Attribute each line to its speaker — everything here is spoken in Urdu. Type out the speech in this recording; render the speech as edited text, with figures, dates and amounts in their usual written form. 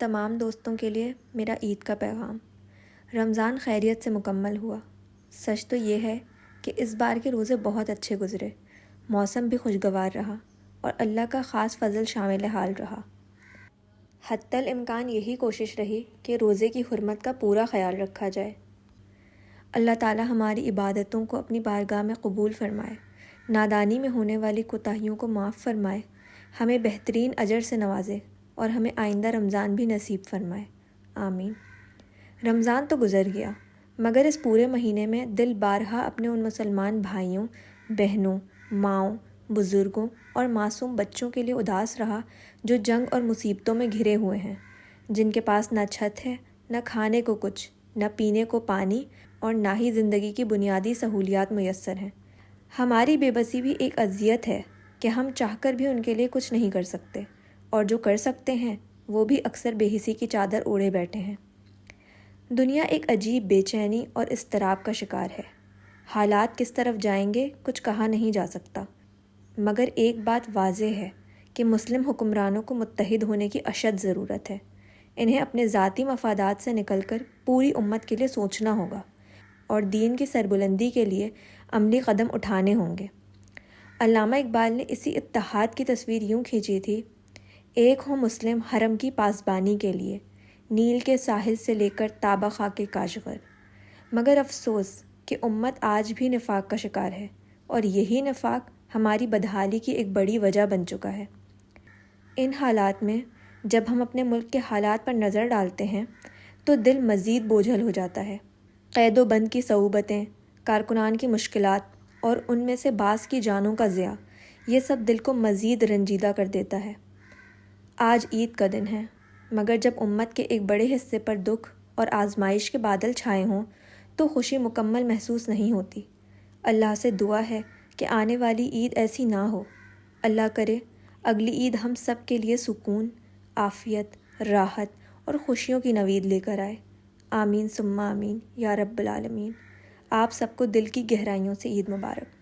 Speaker 1: تمام دوستوں کے لیے میرا عید کا پیغام۔ رمضان خیریت سے مکمل ہوا۔ سچ تو یہ ہے کہ اس بار کے روزے بہت اچھے گزرے، موسم بھی خوشگوار رہا اور اللہ کا خاص فضل شامل حال رہا۔ حتی الامکان یہی کوشش رہی کہ روزے کی حرمت کا پورا خیال رکھا جائے۔ اللہ تعالی ہماری عبادتوں کو اپنی بارگاہ میں قبول فرمائے، نادانی میں ہونے والی کوتاہیوں کو معاف فرمائے، ہمیں بہترین اجر سے نوازے اور ہمیں آئندہ رمضان بھی نصیب فرمائے، آمین۔ رمضان تو گزر گیا، مگر اس پورے مہینے میں دل بارہا اپنے ان مسلمان بھائیوں، بہنوں، ماؤں، بزرگوں اور معصوم بچوں کے لیے اداس رہا جو جنگ اور مصیبتوں میں گھرے ہوئے ہیں، جن کے پاس نہ چھت ہے، نہ کھانے کو کچھ، نہ پینے کو پانی اور نہ ہی زندگی کی بنیادی سہولیات میسر ہیں۔ ہماری بے بسی بھی ایک اذیت ہے کہ ہم چاہ کر بھی ان کے لیے کچھ نہیں کر سکتے، اور جو کر سکتے ہیں وہ بھی اکثر بے حسی کی چادر اوڑھے بیٹھے ہیں۔ دنیا ایک عجیب بے چینی اور اضطراب کا شکار ہے۔ حالات کس طرف جائیں گے کچھ کہا نہیں جا سکتا، مگر ایک بات واضح ہے کہ مسلم حکمرانوں کو متحد ہونے کی اشد ضرورت ہے۔ انہیں اپنے ذاتی مفادات سے نکل کر پوری امت کے لیے سوچنا ہوگا اور دین کی سربلندی کے لیے عملی قدم اٹھانے ہوں گے۔ علامہ اقبال نے اسی اتحاد کی تصویر یوں کھینچی تھی: ایک ہو مسلم حرم کی پاسبانی کے لیے، نیل کے ساحل سے لے کر تابہ خاک کاشغر۔ مگر افسوس کہ امت آج بھی نفاق کا شکار ہے، اور یہی نفاق ہماری بدحالی کی ایک بڑی وجہ بن چکا ہے۔ ان حالات میں جب ہم اپنے ملک کے حالات پر نظر ڈالتے ہیں تو دل مزید بوجھل ہو جاتا ہے۔ قید و بند کی صعوبتیں، کارکنان کی مشکلات اور ان میں سے بعض کی جانوں کا ضیاع، یہ سب دل کو مزید رنجیدہ کر دیتا ہے۔ آج عید کا دن ہے، مگر جب امت کے ایک بڑے حصے پر دکھ اور آزمائش کے بادل چھائے ہوں تو خوشی مکمل محسوس نہیں ہوتی۔ اللہ سے دعا ہے کہ آنے والی عید ایسی نہ ہو۔ اللہ کرے اگلی عید ہم سب کے لیے سکون، عافیت، راحت اور خوشیوں کی نوید لے کر آئے، آمین ثم آمین یا رب العالمین۔ آپ سب کو دل کی گہرائیوں سے عید مبارک۔